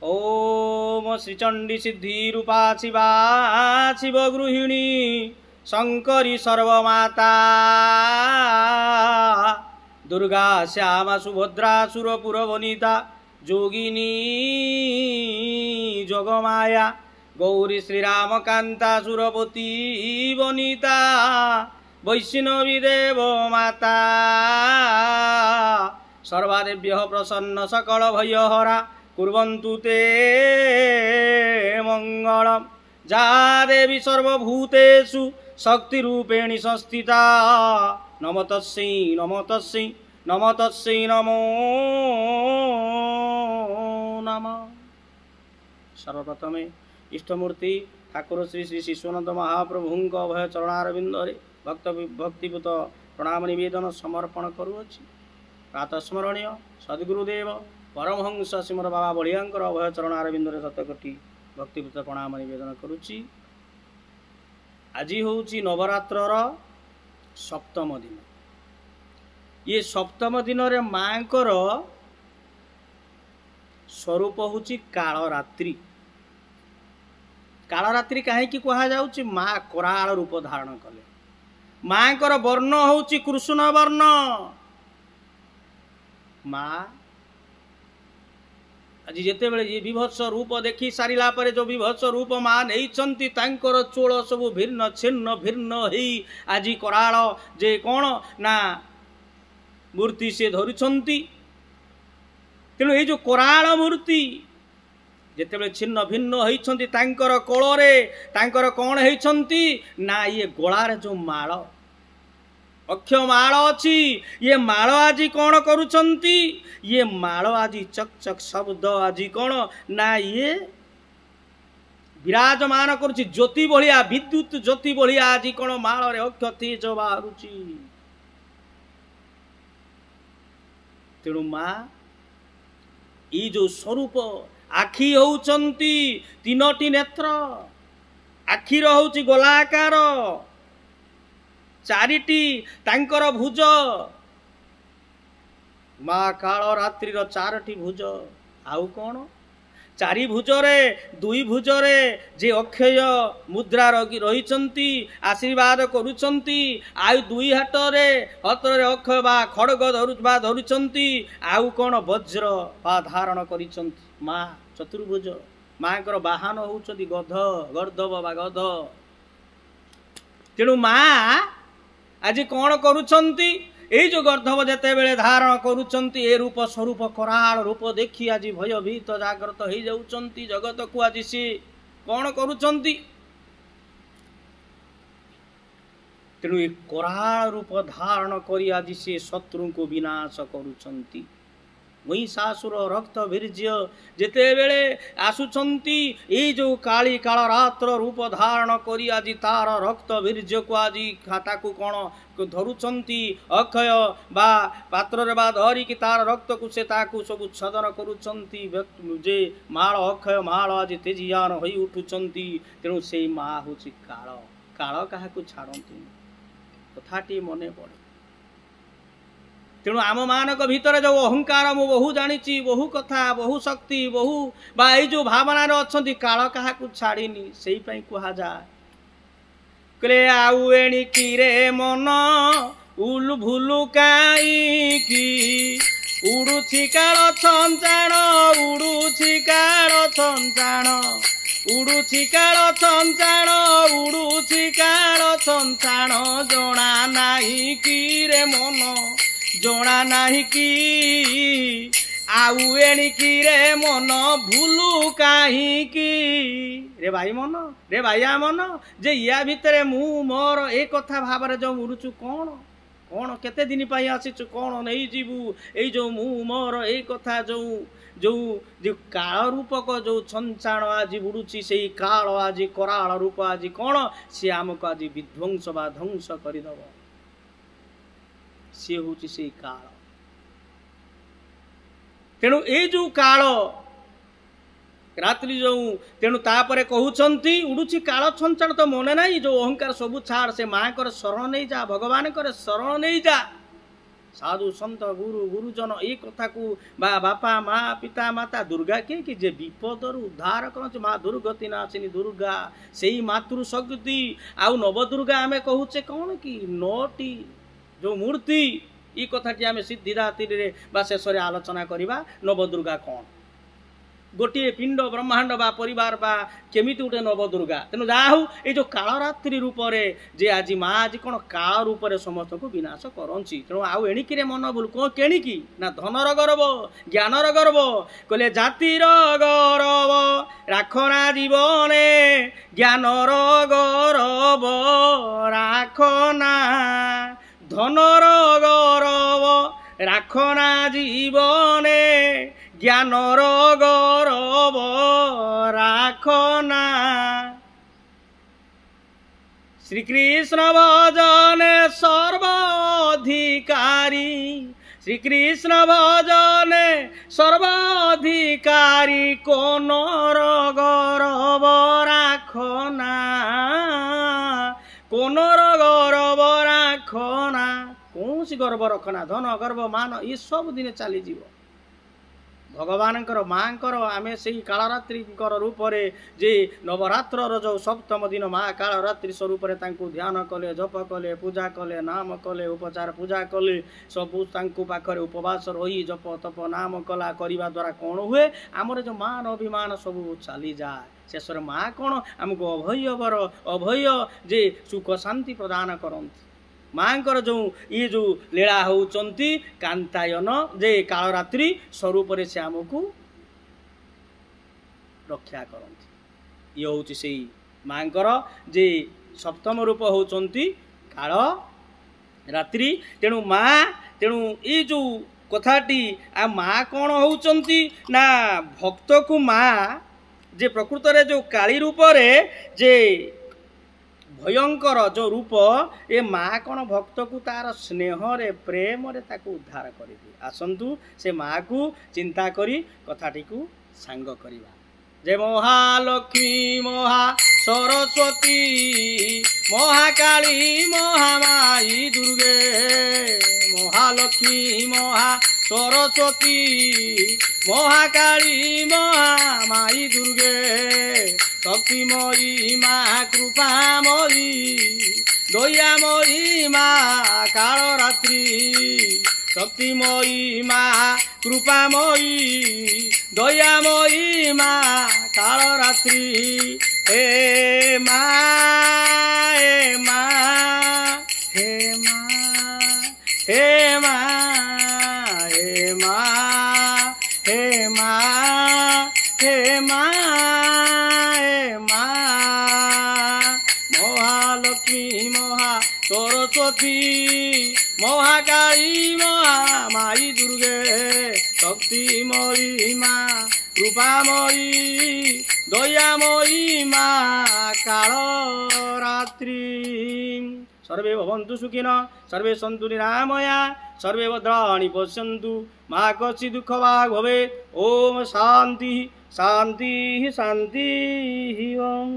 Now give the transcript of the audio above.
ओम श्रीचंडी सिद्धि रूपा शिवा शिव गृहिणी शंकरी सर्वमाता दुर्गा श्यामा सुभद्रा सुरपुर वनिता जोगिनी जोगमाया गौरी श्रीराम कांता सुरपति वनिता वैष्णवी देव माता सर्वादेभ्यः प्रसन्न सकल भयहरा कुर्वन्तु ते मंगलम। जा देवी सर्वभूतेषु शक्तिरूपेण संस्थिता नमो तस्यै नमो तस्यै नमो तस्यै नमो नमः। सर्वप्रथमे इष्टमूर्ति ठाकुर श्री श्री शिशुनंद महाप्रभुंक अभय चरणारविंदरे भक्तिपूत प्रणाम निवेदन समर्पण करुअछि। प्रातः स्मरणीय सद्गुरुदेव परमहंस श्रीमद बाबा बलियांकर अभय चरणारविंदरे शतकोटी भक्तिपूत प्रणाम निवेदन करुछि। आज होउछि नवरात्रर सप्तम दिन। ये सप्तम दिन रे मांकर स्वरूप होउछि कालरात्रि। कालरात्रि काहेकि कहा जाउछि माँ कराळ रूप धारण कले। मांकर वर्ण होउछि कृष्ण वर्ण। माँ आज जिते बेले ये विभत्स रूप देखि सारिला परे जो विभत्स रूप माँ नहीं तांकर चोल सब भिन्न छिन्न भिन्न ही आज कराळ जे कौन ना मूर्ति से धरुछंती। तेणु ये जो कराळ मूर्ति जिते बेले छिन्न भिन्न होइछंती तांकर कोଳରେ तांकर कौन होइछंती ना ये गोलार जो माळ अक्ष माळ अच्छी ये माळ आज कौन करुछंती ये माळ आज चक चक शब्द आज कौन ना ये विराजमान करुछि ज्योति भलिया विद्युत ज्योति भलिया आज कौन माळ रे अक्ष तेज बाहरुछि। तेणु माँ ये जो स्वरूप आखि होउछंती तीनोटी नेत्र आखिर होउछि गोलाकार चारिटी तांकर भुज माँ काल रात्रि चारटी भुज आउ कौन चारि भुजरे दुई भुजरे जे अक्षय मुद्रा रहिछंती आशीर्वाद करुछंती आउ दुई हाटरे हतरे अक्षय बा खड़ग धरुछंती आउ कौन वज्र बा धारण करिछंती। माँ चतुर्भुज माँकर बाहन होउछंती गध गर्दभ बा गध। तेणु माँ आज कौन करुछंती ये जो गर्दभ जेते बेले धारण करुछंती ए रूप स्वरूप कराळ रूप देखी आज भयभीत जागृत हो जाउछंती जगत को आज सी कौन करुछंती। तेणु ए कराळ रूप धारण करी आज से शत्रु को विनाश करुछंती। महिषासुर रक्त वीर्य जेते बेले आसुछंती ये जो काली काल रात्र रूप धारण करी आज तार रक्त वीर्य को आज खाता को कौन धरुछंती अक्षय बा पात्र रे बा धरी कि तार रक्त को से ताकू सब छदन करुछंती जे माळ अक्षय माळ आज तेजियान होई उठुछंती। तेणु से माँ होछि काल काल काहाकू छाड़ंती कथाटी मने पड़े। तेणु आम मानक भीतर जो अहंकार मु बहु जानी बहु कथा बहु शक्ति बहु बा जो भावना अच्छा काल क्या छाड़नी से कह जाए कले आउ एणिकी रे मन उलु भुलु काईकी उड़ुछि काल छंचाण उड़ुछि काल छंचाण उड़ुछि काल छंचाण उड़ुछि काल छंचाण जणा नाही कि रे मन जणा नाही कि आउ एणिकी रे मन भूलु काहीकी रे भाई मन रे भाइया मन जे या भितरे मु मोर ए कथा भाव जो उड़ुचु कौन कौन केते दिन पाई आसीचु कौन नहीं जीवु ए जो मु मोर ए कथा जो जो जो काल रूपक जो छंचाण आज उड़ुची से काल आज कराल रूप आज कौन सी आमको आज विध्वंस बा ध्वंस करदब सी हूँ से काल। तेणु ए जो काल रात्रि जो तेणु तापरे कहउछंती उड़ुची काल छंचाण तो मने नहीं जो अहंकार सबू छाड़ से माँ कर शरण नहीं जा भगवान कर शरण नहीं जा साधु सन्त गुरु गुरुजन ए कथा को बा बापा माँ पिता माता दुर्गा के जे विपदर उद्धार कर माँ दुर्गति नाशिनी दुर्गा से मातृशक्ति आउ नवदुर्गा आम कहूचे कौन कि 9टी जो मूर्ति ये कथाटी आम सिद्धिदात्री शेष आलोचना करवा नवदुर्गा कौन गोटे पिंड ब्रह्मांड बा परिवार बा केमिति गोटे नवदुर्गा तेणु जाहू ये जो कालरात्रि रूप जे आज माँ आज कौन काल रूप समस्त को विनाश करची तेणु आउ एणिकी मन भूल कौन केणिकी ना धनर गर्व ज्ञानर गर्व कहले जातिर गौरव राखना जीवने ज्ञानर गौरव राखना धनर गौरव राखना जीवने ज्ञानर गौरव राखना श्रीकृष्ण भजन सर्वाधिकारी श्रीकृष्ण भजन सर्वाधिकारी कोनर गौरव राखना कोनर गौरव राखना कौन सी गर्व रखना धन गर्व मान ये सब दिन चली जीव भगवान माँ आम से कालरात्रि रूप जे नवरात्र जो सप्तम दिन माँ कालरात्रि स्वरूप ध्यान कले जप कले पूजा कले नाम कले उपचार पूजा कले सबू पाखे उपवास रही जप तप नाम कला करने द्वारा कौन हुए आमर जो मान अभिमान सब चली जाए शेष माँ कौन आमको अभय बर अभय जे सुख शांति प्रदान करती माँ जो ये जो लीला होती कांतायन जे कालरात्रि स्वरूप से आमको रक्षा करती ये हूँ से माँ जे सप्तम रूप होती काल रात्रि तेणु माँ तेणु ये जो कथाटी आ माँ कौन होती ना भक्त को माँ जे प्रकृत रे जो काली रूप रे जे भयंकर जो रूप ये माँ कौन भक्त को तार स्नेह रे प्रेम रे ताकू उद्धार कर आसतु से माँ को चिंता करी कथाटी को सांग करिवा जय महालक्ष्मी महा सरस्वती महाकाली महामाई दुर्गे महालक्ष्मी महा सरस्वती महाकाली महामाई दुर्गे शक्तिमयी माँ कृपामयी दयामयी माँ कालरात्रि शक्तिमयी माँ कृपामयी दयामयी माँ कालरात्रि हे माँ हे माँ हे माँ हे माँ हे माँ हे माँ हे माँ हे माँ महालक्ष्मी महा सरस्वती महाकाली महामाई दुर्गे शक्तिमयी माँ कृपामयी दयामयी माँ कालरात्रि सर्वे भवन्तु सुखिनः सर्वे सन्तु निरामया सर्वे भद्राणि पश्यन्तु मा कश्चित् दुःखभाग् भवेत् ओम शान्ति शान्ति शान्ति ओम।